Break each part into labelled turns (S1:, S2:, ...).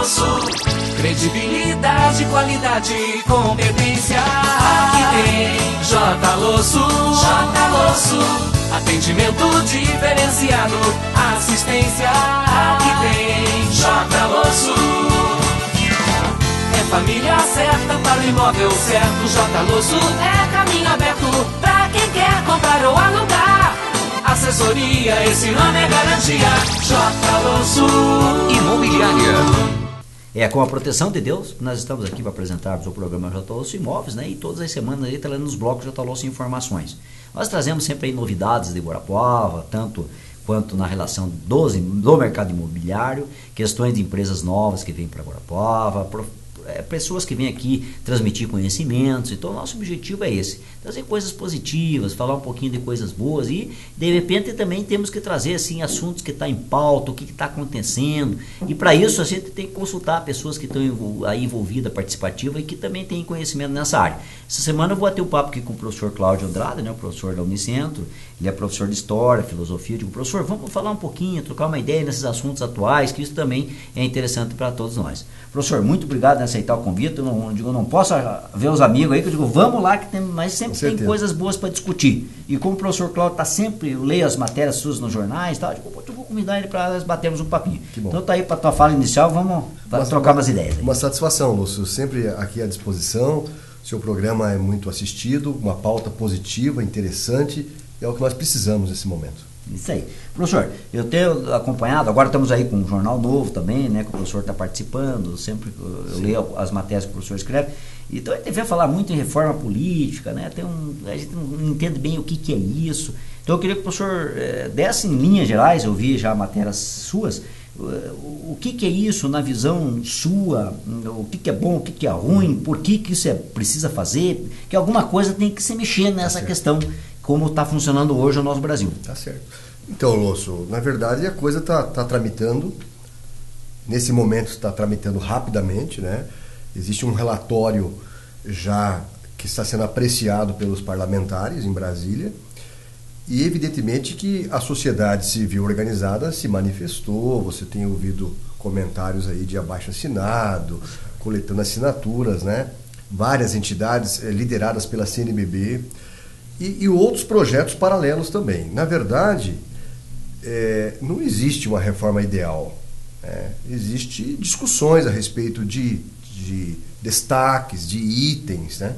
S1: Losso. Credibilidade, qualidade e competência. Aqui tem J. Losso. J. Losso. Atendimento diferenciado, assistência. Aqui tem J. Losso. É família certa para o imóvel certo. J. Losso é caminho aberto para quem quer comprar ou alugar. Assessoria, esse nome é garantia. J. Losso Imobiliária.
S2: Com a proteção de Deus, nós estamos aqui para apresentarmos o programa J. Losso Imóveis, né? E todas as semanas aí trazendo nos blocos J. Losso Informações. Nós trazemos sempre aí novidades de Guarapuava, tanto quanto na relação do mercado imobiliário, questões de empresas novas que vêm para Guarapuava, pessoas que vêm aqui transmitir conhecimentos. Então o nosso objetivo é esse, trazer coisas positivas, falar um pouquinho de coisas boas e de repente também temos que trazer assim assuntos que estão em pauta, o que está acontecendo, e para isso a gente tem que consultar pessoas que estão aí envolvidas, participativas e que também têm conhecimento nessa área. Essa semana eu vou ter um papo aqui com o professor Cláudio Andrade, né, o professor da Unicentro. Ele é professor de História, Filosofia. Eu digo, professor, vamos falar um pouquinho, trocar uma ideia nesses assuntos atuais, que isso também é interessante para todos nós. Professor, muito obrigado em aceitar o convite. Eu não posso ver os amigos aí, que eu digo, vamos lá, que mas sempre tem coisas boas para discutir. E como o professor Cláudio está sempre, eu leio as matérias suas nos jornais, tá, eu vou convidar ele para nós batermos um papinho. Então tá aí para a tua fala inicial, vamos trocar umas ideias.
S3: Uma satisfação, Lúcio, sempre aqui à disposição. Seu programa é muito assistido, uma pauta positiva, interessante, é o que nós precisamos nesse momento.
S2: Isso aí. Professor, eu tenho acompanhado, agora estamos aí com um jornal novo também, né, que o professor está participando, sempre eu leio as matérias que o professor escreve, então a gente devia falar muito em reforma política, né, a gente não entende bem o que é isso, então eu queria que o professor desse em linhas gerais, eu vi já matérias suas, o que é isso na visão sua, o que é bom, o que é ruim, por que isso precisa fazer, que alguma coisa tem que se mexer nessa questão, como está funcionando hoje no nosso Brasil.
S3: Tá certo. Então, Lúcio, na verdade a coisa está tramitando, nesse momento está tramitando rapidamente, né? Existe um relatório já que está sendo apreciado pelos parlamentares em Brasília, e evidentemente que a sociedade civil organizada se manifestou, você tem ouvido comentários aí de abaixo-assinado, coletando assinaturas, né? Várias entidades lideradas pela CNBB e outros projetos paralelos também. Na verdade, não existe uma reforma ideal. Existem discussões a respeito de destaques, de itens, né?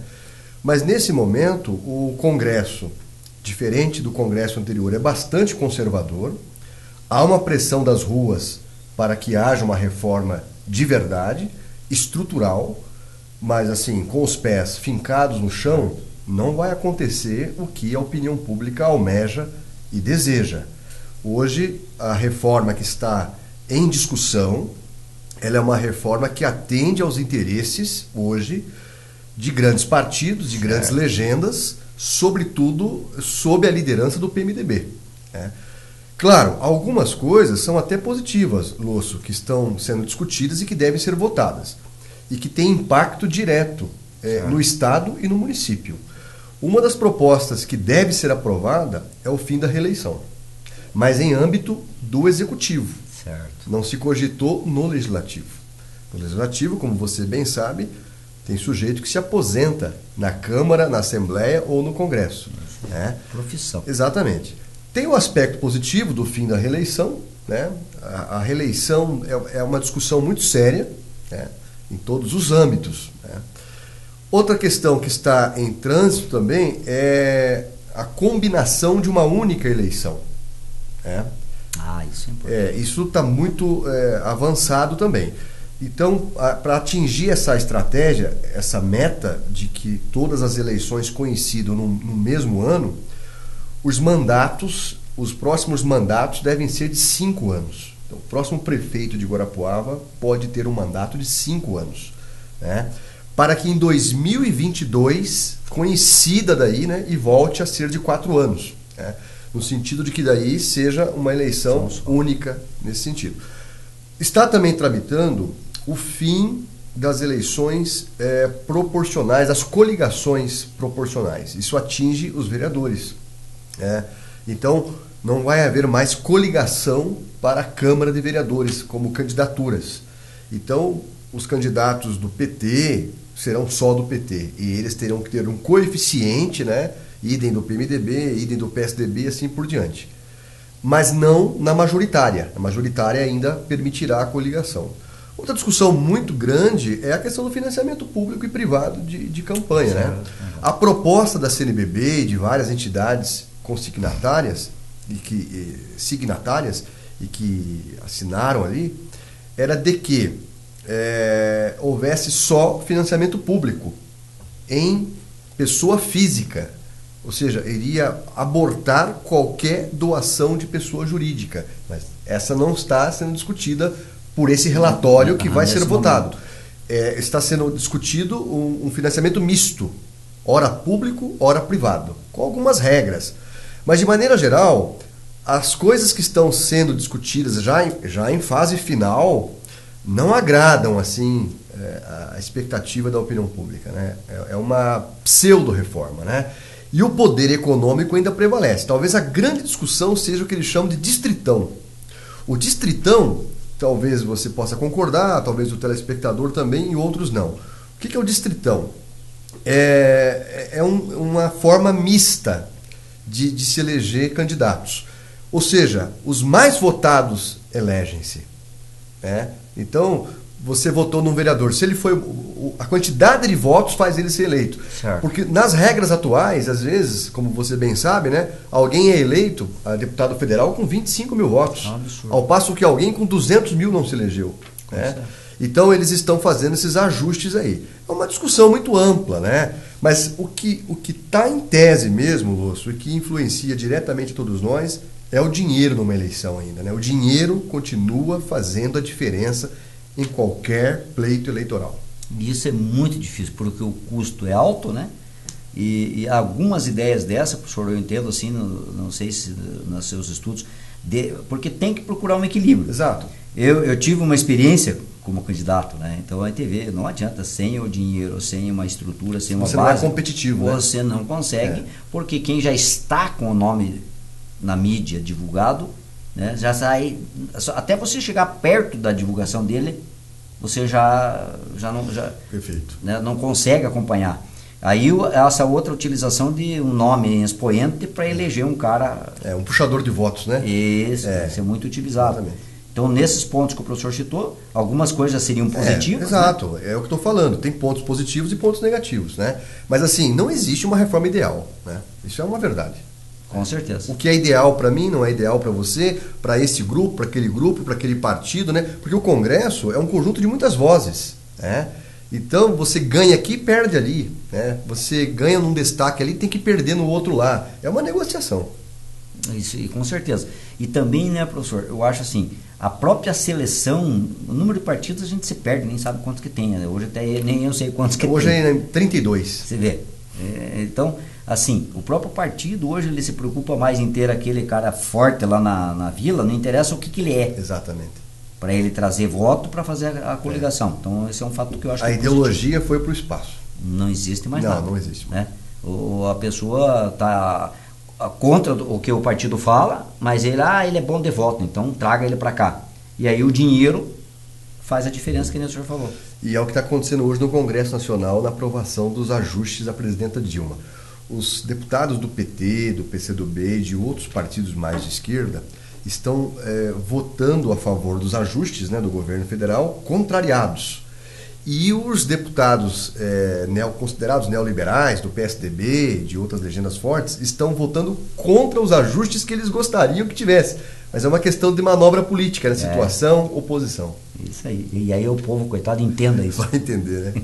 S3: Mas nesse momento o Congresso, diferente do Congresso anterior, é bastante conservador. Há uma pressão das ruas para que haja uma reforma de verdade, estrutural, mas assim, com os pés fincados no chão, não vai acontecer o que a opinião pública almeja e deseja. Hoje, a reforma que está em discussão, ela é uma reforma que atende aos interesses, hoje, de grandes partidos, de grandes legendas, sobretudo sob a liderança do PMDB. Claro, algumas coisas são até positivas, Lúcio, que estão sendo discutidas e que devem ser votadas, e que têm impacto direto no Estado e no município. Uma das propostas que deve ser aprovada é o fim da reeleição, mas em âmbito do Executivo.
S2: Certo.
S3: Não se cogitou no Legislativo. No Legislativo, como você bem sabe, tem sujeito que se aposenta na Câmara, na Assembleia ou no Congresso.
S2: Profissão.
S3: Exatamente. Tem o aspecto positivo do fim da reeleição, né? A reeleição é uma discussão muito séria, né? Em todos os âmbitos, né? Outra questão que está em trânsito também é a combinação de uma única eleição.
S2: Isso é importante.
S3: Isso está muito avançado também. Então, para atingir essa estratégia, essa meta de que todas as eleições coincidam no mesmo ano, os próximos mandatos devem ser de 5 anos. Então, o próximo prefeito de Guarapuava pode ter um mandato de 5 anos, né? Para que em 2022 coincida daí, né, e volte a ser de 4 anos, né? No sentido de que daí seja uma eleição única nesse sentido. Está também tramitando o fim das eleições proporcionais, das coligações proporcionais. Isso atinge os vereadores. Então, não vai haver mais coligação para a Câmara de Vereadores como candidaturas. Então, os candidatos do PT serão só do PT, e eles terão que ter um coeficiente, né? Idem do PMDB, idem do PSDB e assim por diante. Mas não na majoritária. A majoritária ainda permitirá a coligação. Outra discussão muito grande é a questão do financiamento público e privado de campanha. Né? A proposta da CNBB e de várias entidades consignatárias signatárias e que assinaram ali era de que houvesse só financiamento público em pessoa física. Ou seja, iria abortar qualquer doação de pessoa jurídica. Mas essa não está sendo discutida por esse relatório que vai ser votado. Está sendo discutido um financiamento misto, ora público, ora privado, com algumas regras. Mas, de maneira geral, as coisas que estão sendo discutidas já em fase final não agradam assim a expectativa da opinião pública. Né? É uma pseudo-reforma, né? E o poder econômico ainda prevalece. Talvez a grande discussão seja o que eles chamam de distritão. O distritão, talvez você possa concordar, talvez o telespectador também e outros não. O que é o distritão? É uma forma mista de se eleger candidatos. Ou seja, os mais votados elegem-se. Né? Então, você votou num vereador. Se ele foi, a quantidade de votos faz ele ser eleito. Certo. Porque nas regras atuais, às vezes, como você bem sabe, né, alguém é eleito a deputado federal com 25 mil votos. Ao passo que alguém com 200 mil não se elegeu. Né? Então eles estão fazendo esses ajustes aí. É uma discussão muito ampla, né? Mas o que está em tese mesmo, Lúcio, e que influencia diretamente todos nós, é o dinheiro numa eleição ainda. Né? O dinheiro continua fazendo a diferença em qualquer pleito eleitoral.
S2: Isso é muito difícil, porque o custo é alto, né? E algumas ideias dessa, professor, eu entendo assim, não sei se nos seus estudos, porque tem que procurar um equilíbrio.
S3: Exato.
S2: Eu tive uma experiência como candidato, né? Então a TV não adianta sem o dinheiro, sem uma estrutura, sem uma base.
S3: Você não é competitivo,
S2: você não consegue, porque quem já está com o nome na mídia divulgado, né, já sai, até você chegar perto da divulgação dele, você já
S3: Perfeito.
S2: Né, não consegue acompanhar. Aí essa outra utilização de um nome expoente para eleger um cara...
S3: um puxador de votos, né?
S2: Isso é muito utilizado. Exatamente. Então, nesses pontos que o professor citou, algumas coisas seriam positivas.
S3: Exato,
S2: né?
S3: É o que eu estou falando. Tem pontos positivos e pontos negativos, né? Mas assim, não existe uma reforma ideal, né? Isso é uma verdade.
S2: Com certeza.
S3: O que é ideal para mim não é ideal para você, para esse grupo, para aquele partido, né? Porque o Congresso é um conjunto de muitas vozes, né? Então você ganha aqui e perde ali, né? Você ganha num destaque ali, tem que perder no outro lá. É uma negociação.
S2: Isso, e com certeza. E também, né, professor, eu acho assim, a própria seleção, o número de partidos a gente se perde, nem sabe quantos que tem, né? Hoje até nem eu sei quantos que
S3: hoje
S2: tem.
S3: Hoje é 32.
S2: Você vê. Então, assim, o próprio partido hoje ele se preocupa mais em ter aquele cara forte lá na vila, não interessa o que ele é.
S3: Exatamente.
S2: Para ele trazer voto para fazer a coligação. Então, esse é um fato que eu acho que
S3: a ideologia foi para o espaço.
S2: Não existe mais nada.
S3: Não existe.
S2: Né? A pessoa está contra o que o partido fala, mas ele é bom de voto, então traga ele para cá. E aí o dinheiro faz a diferença, que nem o senhor falou.
S3: E é o que está acontecendo hoje no Congresso Nacional na aprovação dos ajustes da presidenta Dilma. Os deputados do PT, do PCdoB e de outros partidos mais de esquerda estão votando a favor dos ajustes, né, do governo federal, contrariados. E os deputados considerados neoliberais, do PSDB, de outras legendas fortes, estão votando contra os ajustes que eles gostariam que tivesse. Mas é uma questão de manobra política, né? Situação, oposição.
S2: Isso aí. E aí o povo, coitado, entenda isso.
S3: Vai entender, né?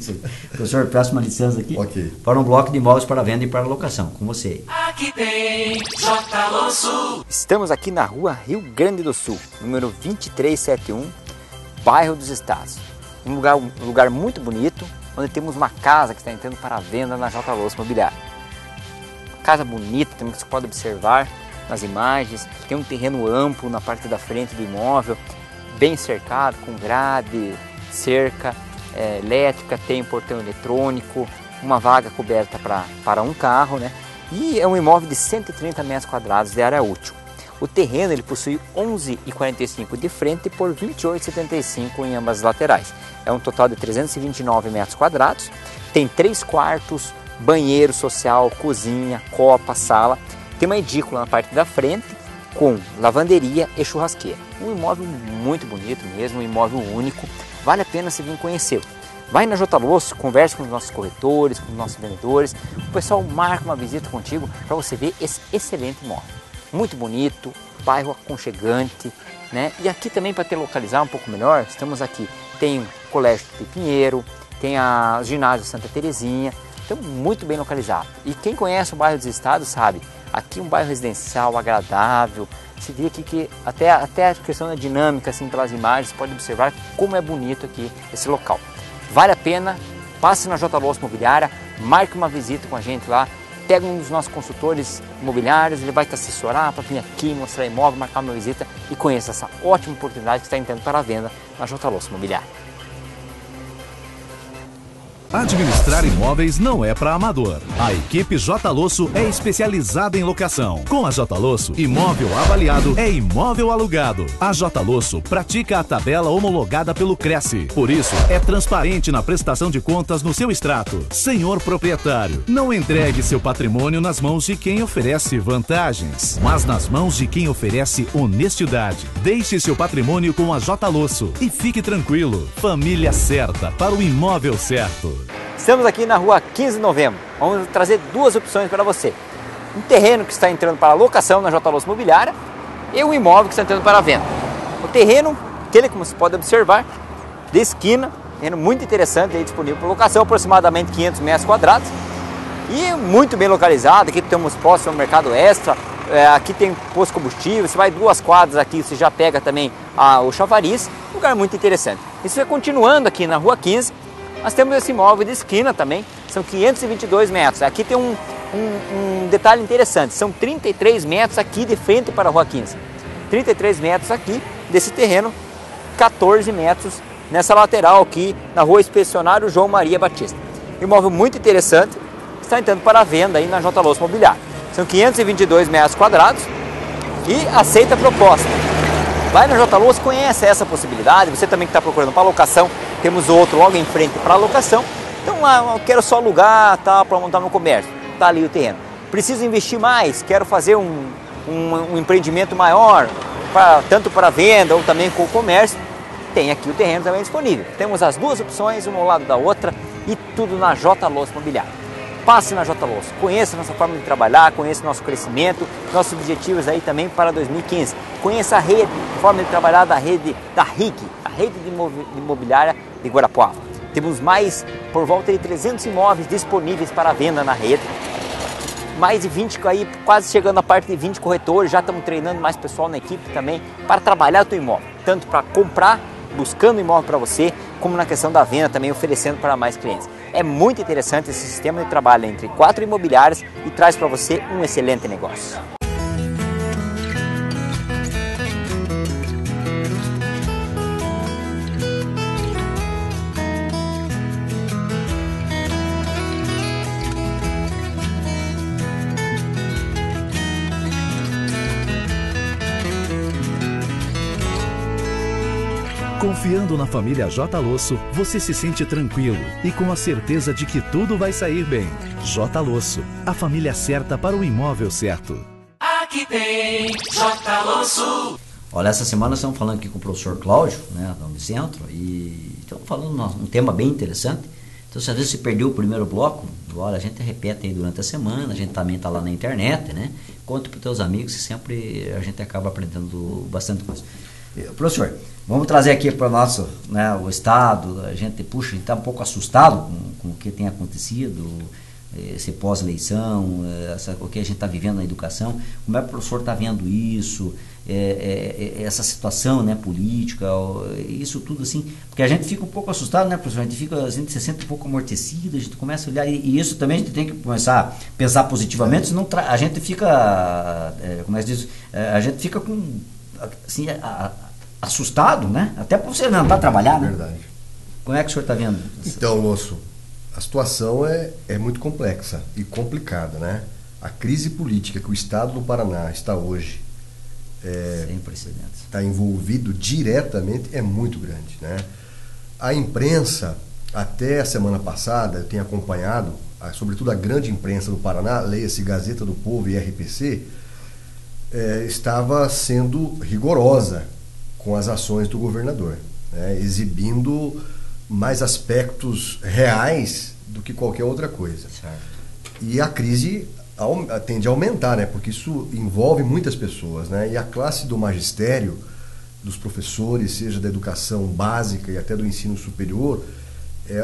S2: Professor, próxima licença aqui.
S3: Ok.
S2: Para um bloco de imóveis para venda e para locação. Com você.
S1: Aqui tem J. Losso.
S4: Estamos aqui na rua Rio Grande do Sul, número 2371, bairro dos Estados. Um lugar muito bonito, onde temos uma casa que está entrando para a venda na J. Losso Imobiliária. Casa bonita, como você pode observar nas imagens, tem um terreno amplo na parte da frente do imóvel, bem cercado, com grade, cerca elétrica, tem um portão eletrônico, uma vaga coberta para um carro, né? E é um imóvel de 130 metros quadrados de área útil. O terreno ele possui 11,45 de frente por 28,75 em ambas as laterais. É um total de 329 metros quadrados, tem 3 quartos, banheiro social, cozinha, copa, sala, tem uma edícula na parte da frente com lavanderia e churrasqueira. Um imóvel muito bonito mesmo, um imóvel único, vale a pena você vir conhecer. Vai na J. Losso, converse com os nossos corretores, com os nossos vendedores, o pessoal marca uma visita contigo para você ver esse excelente imóvel. Muito bonito, bairro aconchegante, né? E aqui também para te localizar um pouco melhor, estamos aqui, tem o Colégio de Pinheiro, tem a ginásio Santa Terezinha, então muito bem localizado. E quem conhece o bairro dos Estados sabe, aqui um bairro residencial, agradável, se vê aqui que até a questão da dinâmica, assim, pelas imagens, você pode observar como é bonito aqui esse local. Vale a pena, passe na J. Losso Imobiliária, marque uma visita com a gente lá, pega um dos nossos consultores imobiliários, ele vai te assessorar para vir aqui, mostrar imóvel, marcar uma visita e conheça essa ótima oportunidade que está entrando para a venda na J. Losso Imobiliária.
S5: Administrar imóveis não é para amador. A equipe J. Losso é especializada em locação. Com a J. Losso, imóvel avaliado é imóvel alugado. A J. Losso pratica a tabela homologada pelo Cresce. Por isso, é transparente na prestação de contas no seu extrato. Senhor proprietário, não entregue seu patrimônio nas mãos de quem oferece vantagens, mas nas mãos de quem oferece honestidade. Deixe seu patrimônio com a J. Losso e fique tranquilo. Família certa para o imóvel certo.
S4: Estamos aqui na rua 15 de novembro, vamos trazer duas opções para você. Um terreno que está entrando para locação na J. Losso Imobiliária e um imóvel que está entrando para venda. O terreno, aquele como você pode observar, de esquina, terreno muito interessante, aí disponível para locação, aproximadamente 500 metros quadrados e muito bem localizado. Aqui temos postos no mercado extra, aqui tem posto de combustível, você vai 2 quadras aqui, você já pega também o chafariz, um lugar muito interessante. E se você continuando aqui na rua 15, nós temos esse imóvel de esquina também, são 522 metros. Aqui tem um detalhe interessante, são 33 metros aqui de frente para a rua 15. 33 metros aqui desse terreno, 14 metros nessa lateral aqui na rua Inspecionário João Maria Batista. Imóvel muito interessante, está entrando para a venda aí na J. Losso Imobiliária. São 522 metros quadrados e aceita a proposta. Vai na J. Losso, conhece essa possibilidade, você também que está procurando para locação, temos outro logo em frente para locação. Então, eu quero só alugar, tá, para montar meu comércio, está ali o terreno. Preciso investir mais, quero fazer um empreendimento maior, tanto para venda ou também com o comércio, tem aqui o terreno também disponível. Temos as duas opções, uma ao lado da outra e tudo na J. Losso Imobiliária. Passe na J. Losso, conheça nossa forma de trabalhar, conheça nosso crescimento, nossos objetivos aí também para 2015. Conheça a rede, a forma de trabalhar da rede da RIG, a rede de imobiliária de Guarapuava. Temos mais, por volta de 300 imóveis disponíveis para venda na rede. Mais de 20, aí, quase chegando a parte de 20 corretores, já estamos treinando mais pessoal na equipe também para trabalhar o teu imóvel. Tanto para comprar, buscando imóvel para você, como na questão da venda também oferecendo para mais clientes. É muito interessante esse sistema de trabalho entre 4 imobiliárias e traz para você um excelente negócio.
S5: Confiando na família J. Losso, você se sente tranquilo e com a certeza de que tudo vai sair bem. J. Losso, a família certa para o imóvel certo.
S1: Aqui tem J. Losso.
S2: Olha, essa semana nós estamos falando aqui com o professor Cláudio, né, da Unicentro, e estamos falando um tema bem interessante. Então, se às vezes você perdeu o primeiro bloco, olha, a gente repete aí durante a semana, a gente também está lá na internet, né? Conta para os teus amigos, que sempre a gente acaba aprendendo bastante coisa. Professor, vamos trazer aqui para o nosso, né, o estado. A gente está um pouco assustado com o que tem acontecido, esse pós-eleição, o que a gente está vivendo na educação. Como é que o professor está vendo isso, essa situação, né, política, isso tudo assim? Porque a gente fica um pouco assustado, né, professor? A gente se sente um pouco amortecido, a gente começa a olhar, e isso também a gente tem que começar a pensar positivamente, senão a gente fica, como é que diz, a gente fica com, assim, assustado, né? Até para você não trabalhar, né?
S3: Verdade.
S2: Como é que o senhor está vendo?
S3: Então, Losso, a situação é muito complexa e complicada, né? A crise política que o Estado do Paraná está hoje
S2: sem precedentes,
S3: está envolvido diretamente é muito grande, né? A imprensa, até a semana passada, eu tenho acompanhado, sobretudo a grande imprensa do Paraná, leia-se Gazeta do Povo e RPC, estava sendo rigorosa com as ações do governador, né? Exibindo mais aspectos reais do que qualquer outra coisa.
S2: certo?
S3: E a crise tende a aumentar, né? Porque isso envolve muitas pessoas, né? E a classe do magistério, dos professores, seja da educação básica e até do ensino superior,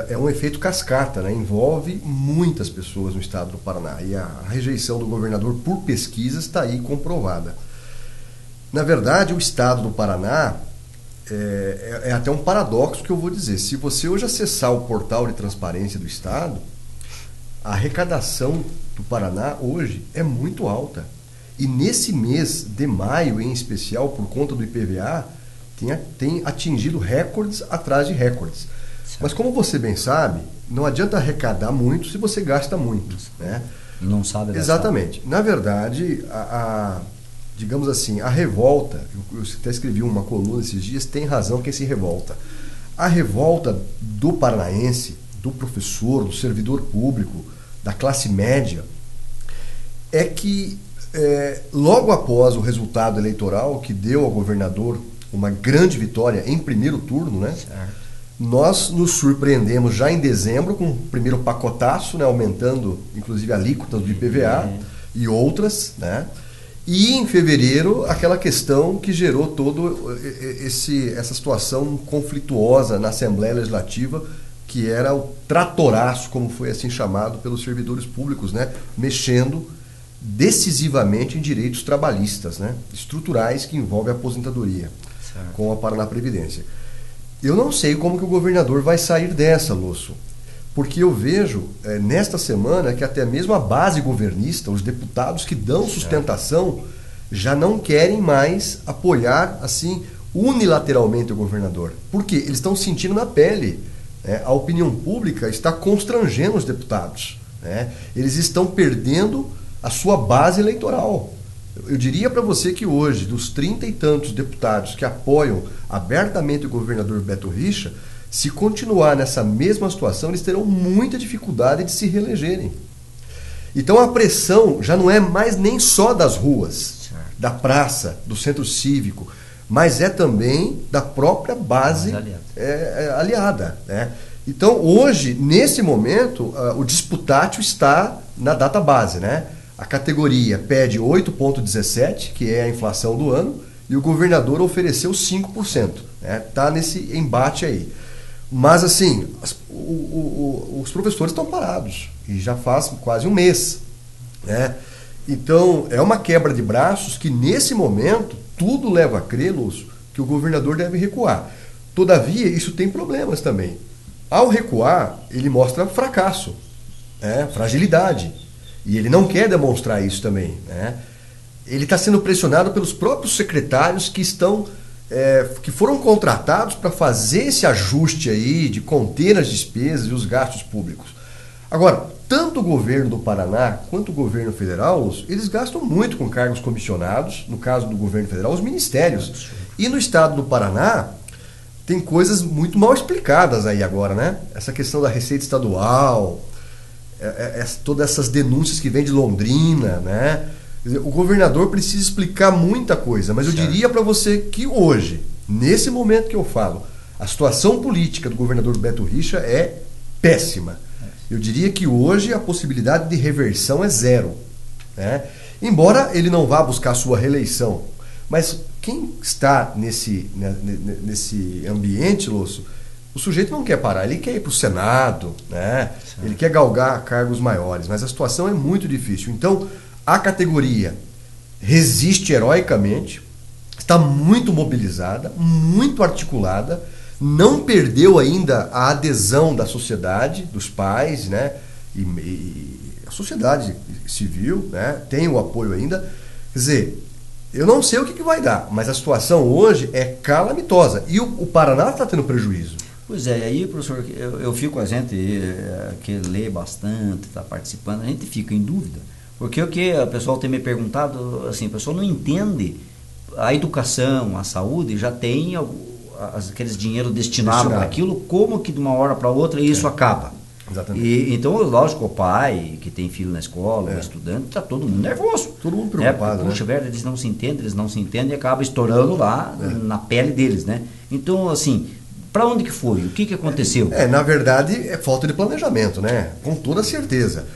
S3: é um efeito cascata, né? Envolve muitas pessoas no estado do Paraná. E a rejeição do governador por pesquisas está aí comprovada. Na verdade, o estado do Paraná é até um paradoxo que eu vou dizer. Se você hoje acessar o portal de transparência do estado, a arrecadação do Paraná hoje é muito alta. E nesse mês de maio, em especial, por conta do IPVA, tem atingido recordes atrás de recordes. Certo. Mas como você bem sabe, não adianta arrecadar muito se você gasta muito, né?
S2: Não sabe gastar.
S3: Exatamente. Na verdade, digamos assim, a revolta, eu até escrevi uma coluna esses dias, tem razão quem se revolta. A revolta do paranaense, do professor, do servidor público, da classe média, é que logo após o resultado eleitoral que deu ao governador uma grande vitória em primeiro turno, né?
S2: Certo.
S3: Nós nos surpreendemos já em dezembro com o primeiro pacotaço, né? Aumentando inclusive alíquotas do IPVA e outras, né? E em fevereiro aquela questão que gerou todo essa situação conflituosa na Assembleia Legislativa, que era o tratoraço, como foi assim chamado pelos servidores públicos, né? Mexendo decisivamente em direitos trabalhistas, né? Estruturais que envolvem a aposentadoria, certo, com a Paraná Previdência. Eu não sei como que o governador vai sair dessa, Lúcio, porque eu vejo nesta semana que até mesmo a base governista, os deputados que dão sustentação, já não querem mais apoiar assim unilateralmente o governador. Por quê? Eles estão sentindo na pele. A opinião pública está constrangendo os deputados, né? Eles estão perdendo a sua base eleitoral. Eu diria para você que hoje, dos 30 e tantos deputados que apoiam abertamente o governador Beto Richa, se continuar nessa mesma situação, eles terão muita dificuldade de se reelegerem. Então a pressão já não é mais nem só das ruas, da praça, do centro cívico, mas é também da própria base aliada, né? Então hoje, nesse momento, o disputátil está na data base, né? A categoria pede 8,17, que é a inflação do ano, e o governador ofereceu 5%. Está nesse embate aí. Mas, assim, os professores estão parados, e já faz quase um mês, né? Então, é uma quebra de braços que, nesse momento, tudo leva a crer, Lúcio, que o governador deve recuar. Todavia, isso tem problemas também. Ao recuar, ele mostra fracasso, fragilidade. E ele não quer demonstrar isso também, né? Ele está sendo pressionado pelos próprios secretários que foram contratados para fazer esse ajuste aí, de conter as despesas e os gastos públicos. Agora, tanto o governo do Paraná quanto o governo federal, eles gastam muito com cargos comissionados, no caso do governo federal, os ministérios. E no estado do Paraná, tem coisas muito mal explicadas aí agora, né? Essa questão da Receita Estadual, todas essas denúncias que vêm de Londrina, né? O governador precisa explicar muita coisa, mas eu diria para você que hoje, nesse momento que eu falo, a situação política do governador Beto Richa é péssima. Eu diria que hoje a possibilidade de reversão é zero, né? Embora ele não vá buscar sua reeleição, mas quem está nesse ambiente, Lúcio, o sujeito não quer parar, ele quer ir para o Senado, né? Ele quer galgar cargos maiores, mas a situação é muito difícil. Então, a categoria resiste heroicamente, está muito mobilizada, muito articulada, não perdeu ainda a adesão da sociedade, dos pais, né? E a sociedade civil, né? Tem o apoio ainda. Quer dizer, eu não sei o que vai dar, mas a situação hoje é calamitosa. E o Paraná está tendo prejuízo.
S2: Pois é, aí, professor, eu fico com a gente que lê bastante, está participando, a gente fica em dúvida. Porque o que o pessoal tem me perguntado, assim, o pessoal não entende a educação, a saúde já tem aqueles dinheiro destinado para aquilo, como que de uma hora para outra isso acaba?
S3: Exatamente.
S2: Então, lógico, o pai que tem filho na escola, o estudante, está todo mundo nervoso.
S3: Todo mundo preocupado,
S2: Puxa, velho, eles não se entendem e acaba estourando lá na pele deles, né? Então, assim, para onde que foi? O que aconteceu?
S3: Na verdade, é falta de planejamento, né? Com toda certeza.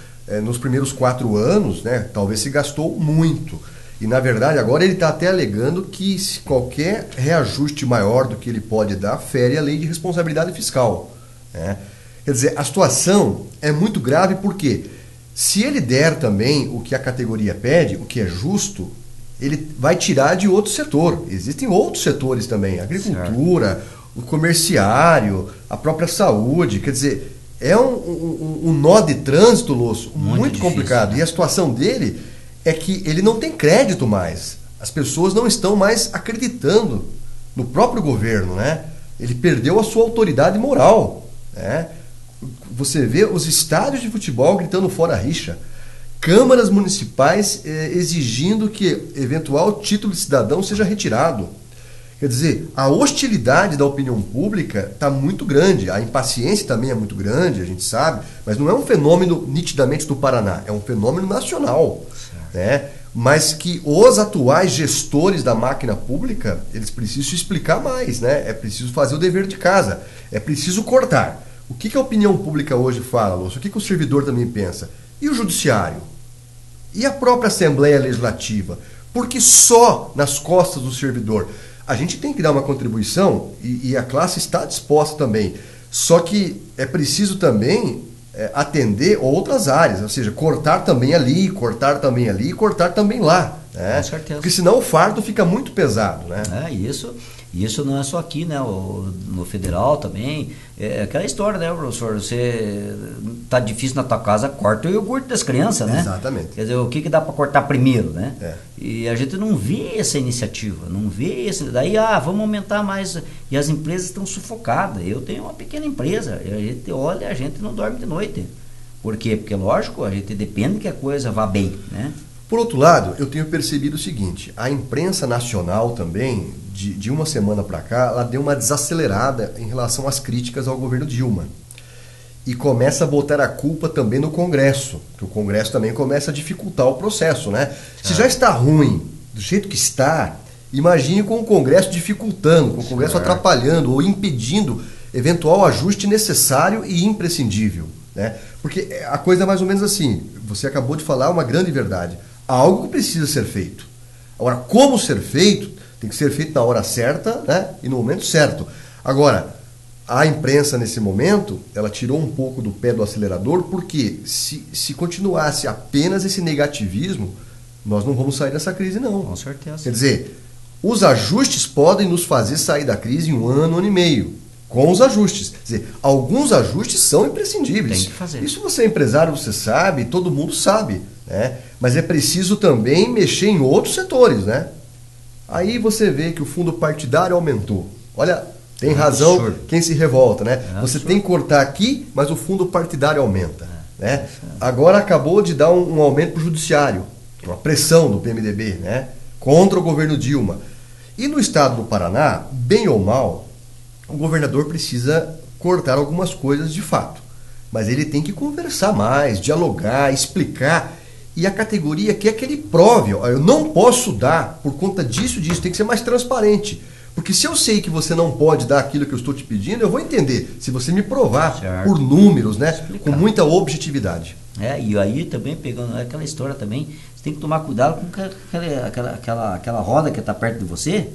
S3: Nos primeiros 4 anos, né, talvez se gastou muito. E, na verdade, agora ele está até alegando que se qualquer reajuste maior do que ele pode dar, fere a lei de responsabilidade fiscal, né? Quer dizer, a situação é muito grave porque se ele der também o que a categoria pede, o que é justo, ele vai tirar de outro setor. Existem outros setores também, a agricultura, o comerciário, a própria saúde. Quer dizer, é um nó de trânsito, Lúcio, muito complicado. Né? E a situação dele é que ele não tem crédito mais. As pessoas não estão mais acreditando no próprio governo, né? Ele perdeu a sua autoridade moral, né? Você vê os estádios de futebol gritando fora a rixa, câmaras municipais exigindo que eventual título de cidadão seja retirado. Quer dizer, a hostilidade da opinião pública está muito grande, a impaciência também é muito grande, a gente sabe, mas não é um fenômeno nitidamente do Paraná, é um fenômeno nacional, né? Mas que os atuais gestores da máquina pública, eles precisam explicar mais, né? É preciso fazer o dever de casa, é preciso cortar. O que a opinião pública hoje fala, Lúcio? O que o servidor também pensa? E o judiciário? E a própria Assembleia Legislativa? Porque só nas costas do servidor. A gente tem que dar uma contribuição e a classe está disposta também. Só que é preciso também atender outras áreas, ou seja, cortar também ali, cortar também ali e cortar também lá. Né? Com certeza. Porque senão o fardo fica muito pesado. Né?
S2: Isso não é só aqui, né? No federal também. É aquela história, né, professor? Você tá difícil na tua casa, corta o iogurte das crianças, né?
S3: Exatamente.
S2: Quer dizer, o que dá para cortar primeiro, né? E a gente não vê essa iniciativa, não vê esse. Daí, vamos aumentar mais. E as empresas estão sufocadas. Eu tenho uma pequena empresa, e a gente olha, a gente não dorme de noite. Por quê? Porque, lógico, a gente depende que a coisa vá bem, né?
S3: Por outro lado, eu tenho percebido o seguinte, a imprensa nacional também, de uma semana para cá, ela deu uma desacelerada em relação às críticas ao governo Dilma. E começa a botar a culpa também no Congresso, que o Congresso também começa a dificultar o processo, né? Se já está ruim, do jeito que está, imagine com o Congresso dificultando, com o Congresso atrapalhando ou impedindo eventual ajuste necessário e imprescindível, né? Porque a coisa é mais ou menos assim, você acabou de falar uma grande verdade. Algo precisa ser feito. Agora, como ser feito, tem que ser feito na hora certa, né? E no momento certo. Agora, a imprensa nesse momento, ela tirou um pouco do pé do acelerador, porque se continuasse apenas esse negativismo, nós não vamos sair dessa crise, não.
S2: Com certeza.
S3: Quer dizer, os ajustes podem nos fazer sair da crise em 1 ano, 1 ano e meio. Com os ajustes. Quer dizer, alguns ajustes são imprescindíveis.
S2: Tem que fazer.
S3: Isso você é empresário, você sabe, todo mundo sabe, né? Mas é preciso também mexer em outros setores, né? Aí você vê que o fundo partidário aumentou. Olha, tem razão absurdo. Quem se revolta, né? Você tem que cortar aqui, mas o fundo partidário aumenta. Né? Agora acabou de dar um aumento para o judiciário, uma pressão do PMDB, né? Contra o governo Dilma. E no estado do Paraná, bem ou mal, o governador precisa cortar algumas coisas de fato. Mas ele tem que conversar mais, dialogar, explicar. E a categoria quer que ele prove. Eu não posso dar por conta disso, tem que ser mais transparente. Porque se eu sei que você não pode dar aquilo que eu estou te pedindo, eu vou entender. Se você me provar por números, né, com muita objetividade.
S2: E aí também, pegando aquela história também, você tem que tomar cuidado com aquela roda que está perto de você,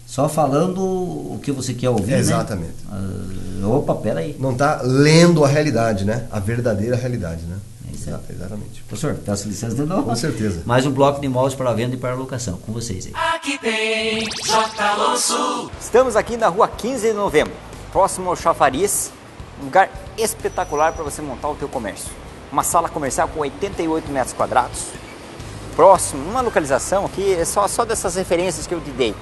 S2: só falando o que você quer ouvir.
S3: Exatamente.
S2: Né? Opa, peraí.
S3: Não está lendo a realidade, né? A verdadeira realidade, né?
S2: Exatamente. Professor, peço licença de novo.
S3: Com certeza.
S2: Mais um bloco de imóveis para venda e para locação. Com vocês aí.
S1: Aqui tem J. Losso.
S4: Estamos aqui na rua 15 de novembro, próximo ao Chafariz, um lugar espetacular para você montar o teu comércio. Uma sala comercial com 88 metros quadrados, próximo, numa localização aqui, é só dessas referências que eu te dei.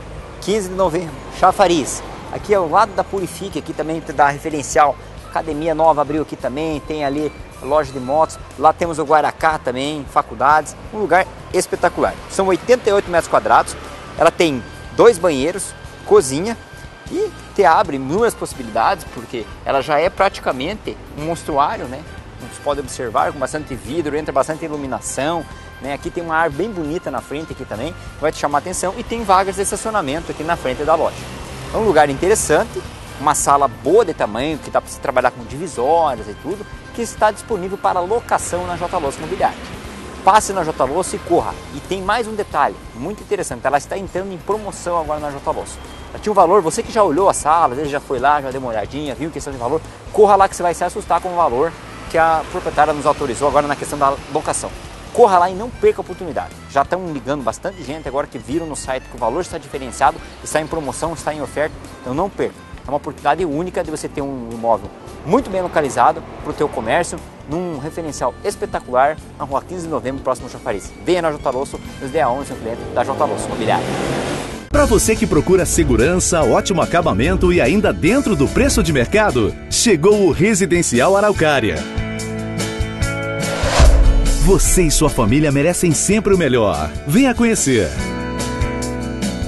S4: 15 de novembro, Chafariz. Aqui ao lado da Purifique, aqui também dá referencial. Academia nova abriu aqui também, tem ali loja de motos. Lá temos o Guaracá também, faculdades. Um lugar espetacular. São 88 metros quadrados. Ela tem 2 banheiros, cozinha e te abre inúmeras possibilidades, porque ela já é praticamente um monstruário, né? Como você pode observar, com bastante vidro, entra bastante iluminação, né? Aqui tem uma árvore bem bonita na frente aqui também, vai te chamar a atenção, e tem vagas de estacionamento aqui na frente da loja. É um lugar interessante, uma sala boa de tamanho, que dá para você trabalhar com divisórias e tudo, que está disponível para locação na J. Losso Imobiliária. Passe na J. Losso e corra. E tem mais um detalhe muito interessante, ela está entrando em promoção agora na J. Losso. Ela tinha um valor, você que já olhou a sala, às vezes já foi lá, já deu uma olhadinha, viu questão de valor, corra lá que você vai se assustar com o valor que a proprietária nos autorizou agora na questão da locação. Corra lá e não perca a oportunidade. Já estão ligando bastante gente agora que viram no site que o valor está diferenciado, está em promoção, está em oferta, então não perca. É uma oportunidade única de você ter um imóvel muito bem localizado para o teu comércio, num referencial espetacular, na rua 15 de novembro, próximo ao Chafariz. Venha na J. Losso, nos dê a honra, seu cliente da J. Losso Imobiliária.
S5: Para você que procura segurança, ótimo acabamento e ainda dentro do preço de mercado, chegou o Residencial Araucária. Você e sua família merecem sempre o melhor. Venha conhecer.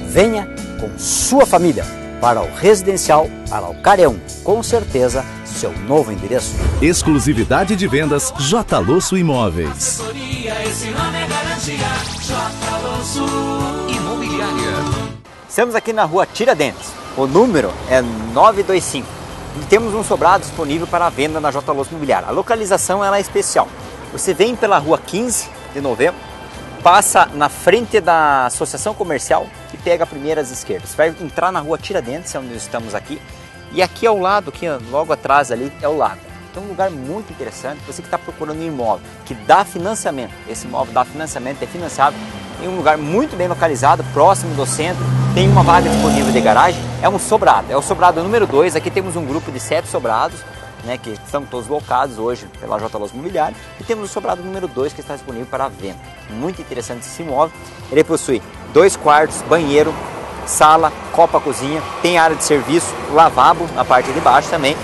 S4: Venha com sua família para o Residencial Araucária 1. Com certeza, seu novo endereço.
S5: Exclusividade de vendas J. Losso Imóveis.
S1: Assessoria, esse nome é garantia. J. Losso Imobiliária.
S4: Estamos aqui na rua Tiradentes. O número é 925. E temos um sobrado disponível para venda na J. Losso Imobiliária. A localização ela é especial. Você vem pela rua 15 de novembro, passa na frente da Associação Comercial e pega a primeira às esquerdas. Você vai entrar na rua Tiradentes, onde estamos aqui, e aqui ao lado, aqui logo atrás ali, é o lago. Então é um lugar muito interessante, você que está procurando um imóvel que dá financiamento, esse imóvel dá financiamento, é financiado em um lugar muito bem localizado, próximo do centro, tem uma vaga disponível de garagem, é um sobrado, é o sobrado número 2, aqui temos um grupo de 7 sobrados, né, que estão todos locados hoje pela J. Losso Imobiliária, e temos o sobrado número 2 que está disponível para venda. Muito interessante esse imóvel, ele possui 2 quartos, banheiro, sala, copa, cozinha, tem área de serviço, lavabo na parte de baixo também,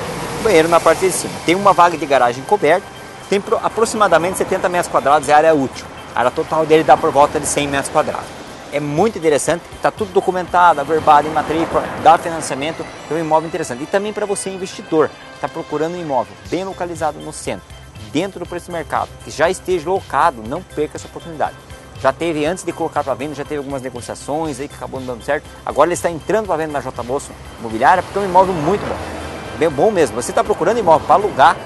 S4: banheiro na parte de cima. Tem uma vaga de garagem coberta, tem aproximadamente 70 metros quadrados, é área útil. A área total dele dá por volta de 100 metros quadrados. É muito interessante, está tudo documentado, averbado em matrícula, dá financiamento, é um imóvel interessante. E também para você investidor, que está procurando um imóvel bem localizado no centro, dentro do preço do mercado, que já esteja locado, não perca essa oportunidade. Já teve, antes de colocar para venda, já teve algumas negociações aí que acabou não dando certo. Agora ele está entrando para venda na J. Losso Imobiliária, porque é um imóvel muito bom. Bem bom mesmo. Você está procurando imóvel para alugar,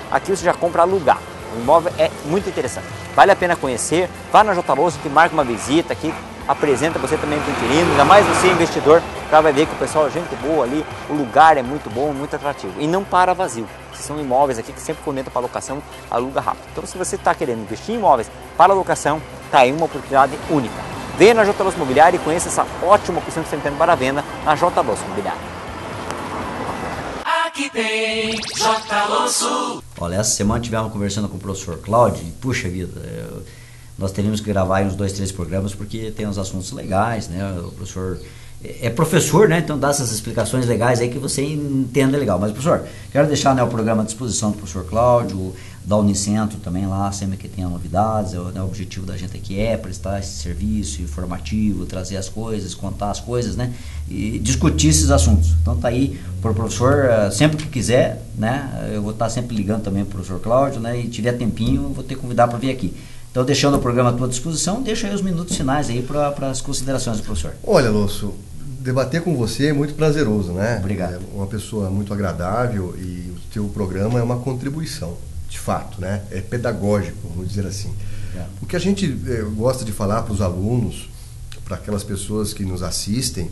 S4: aqui você já compra alugar. O imóvel é muito interessante. Vale a pena conhecer. Vá na J. Losso, que marca uma visita aqui, apresenta você também para o inquilino, ainda mais você investidor, já vai ver que o pessoal é gente boa ali, o lugar é muito bom, muito atrativo. E não para vazio. São imóveis aqui que sempre comentam para locação, aluga rápido. Então se você está querendo investir em imóveis para locação, está aí uma oportunidade única. Venha na J. Losso Imobiliária e conheça essa ótima opção que você tem para venda na J. Losso Imobiliária.
S1: Aqui tem J. Losso.
S2: Olha, essa semana tivemos conversando com o professor Cláudio e, puxa vida, nós teríamos que gravar aí uns 2, 3 programas porque tem uns assuntos legais, né? O professor é professor, né? Então dá essas explicações legais aí que você entenda legal. Mas, professor, quero deixar, né, o programa à disposição do professor Cláudio, da Unicentro também lá, sempre que tenha novidades. O objetivo da gente aqui é prestar esse serviço informativo, trazer as coisas, contar as coisas, né? E discutir esses assuntos. Então tá aí para o professor, sempre que quiser, né? Eu vou estar sempre ligando também para o professor Cláudio, né? E tiver tempinho, eu vou ter que convidar para vir aqui. Então, deixando o programa à tua disposição, deixa aí os minutos finais aí para as considerações do professor.
S3: Olha, Losso, debater com você é muito prazeroso, né?
S2: Obrigado.
S3: É uma pessoa muito agradável e o teu programa é uma contribuição, de fato, né? É pedagógico, vamos dizer assim.
S2: Obrigado.
S3: O que a gente gosta de falar para os alunos, para aquelas pessoas que nos assistem,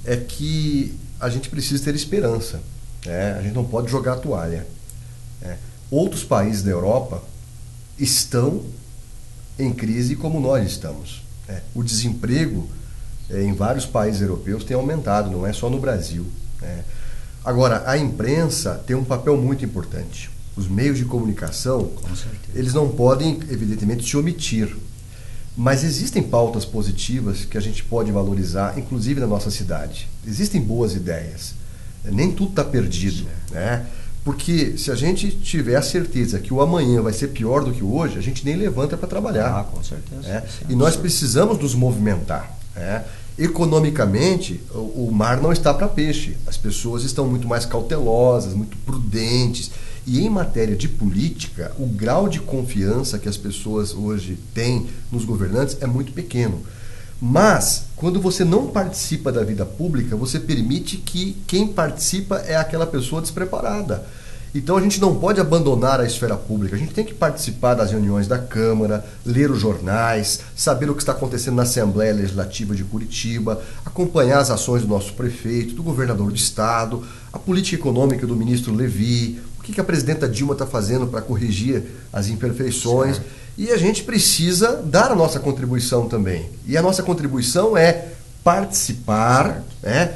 S3: é que a gente precisa ter esperança, né? A gente não pode jogar a toalha, né? Outros países da Europa estão em crise como nós estamos, né? O desemprego em vários países europeus tem aumentado, não é só no Brasil, né? Agora, a imprensa tem um papel muito importante. Os meios de comunicação, eles não podem, evidentemente, se omitir. Mas existem pautas positivas que a gente pode valorizar, inclusive na nossa cidade. Existem boas ideias. Nem tudo está perdido, né? Porque se a gente tiver a certeza que o amanhã vai ser pior do que o hoje, a gente nem levanta para trabalhar.
S2: Ah, com certeza.
S3: Né? E nós precisamos nos movimentar, né? economicamente, o mar não está para peixe. As pessoas estão muito mais cautelosas, muito prudentes. E em matéria de política, o grau de confiança que as pessoas hoje têm nos governantes é muito pequeno. Mas, quando você não participa da vida pública, você permite que quem participa é aquela pessoa despreparada. Então a gente não pode abandonar a esfera pública, a gente tem que participar das reuniões da Câmara, ler os jornais, saber o que está acontecendo na Assembleia Legislativa de Curitiba, acompanhar as ações do nosso prefeito, do governador do estado, a política econômica do ministro Levi, o que a presidenta Dilma está fazendo para corrigir as imperfeições. Certo. E a gente precisa dar a nossa contribuição também. E a nossa contribuição é participar, né?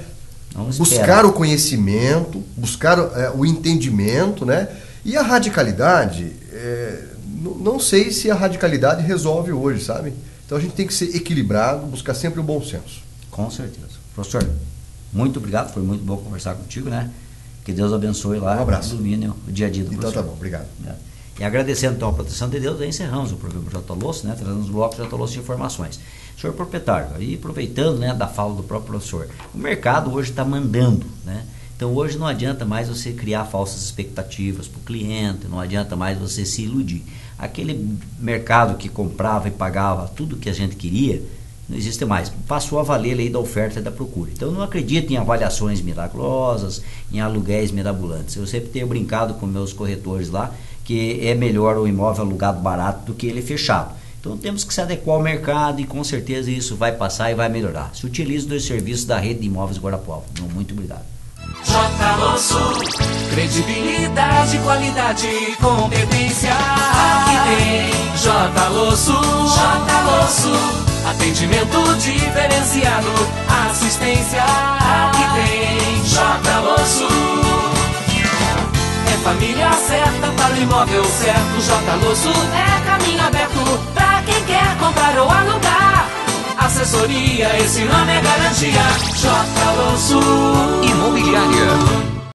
S3: Buscar o conhecimento, buscar o entendimento, né? E a radicalidade, não sei se a radicalidade resolve hoje, sabe? Então a gente tem que ser equilibrado, buscar sempre o bom senso.
S2: Com certeza. Professor, muito obrigado, foi muito bom conversar contigo, né? Que Deus abençoe lá, ilumine o dia a dia do professor.
S3: Então tá bom, obrigado.
S2: E agradecendo então a proteção de Deus, aí encerramos o programa J. Losso, né? Trazendo os blocos J. Losso de informações. Senhor proprietário, aí aproveitando, né, da fala do próprio professor, o mercado hoje está mandando, né? Então hoje não adianta mais você criar falsas expectativas para o cliente, não adianta mais você se iludir. Aquele mercado que comprava e pagava tudo que a gente queria, não existe mais. Passou a valer a lei da oferta e da procura. Então não acredito em avaliações miraculosas, em aluguéis mirabolantes. Eu sempre tenho brincado com meus corretores lá que é melhor o imóvel alugado barato do que ele fechado. Então temos que se adequar ao mercado e com certeza isso vai passar e vai melhorar. Se utilize dos serviços da rede de imóveis Guarapuava. Muito obrigado.
S1: J. Losso, credibilidade, qualidade, competência. Aqui tem J. Losso, atendimento diferenciado, assistência. Aqui tem J. Losso. É família certa para o imóvel certo. J. Losso é caminho aberto para quem quer comprar ou alugar. Assessoria, esse nome é garantia.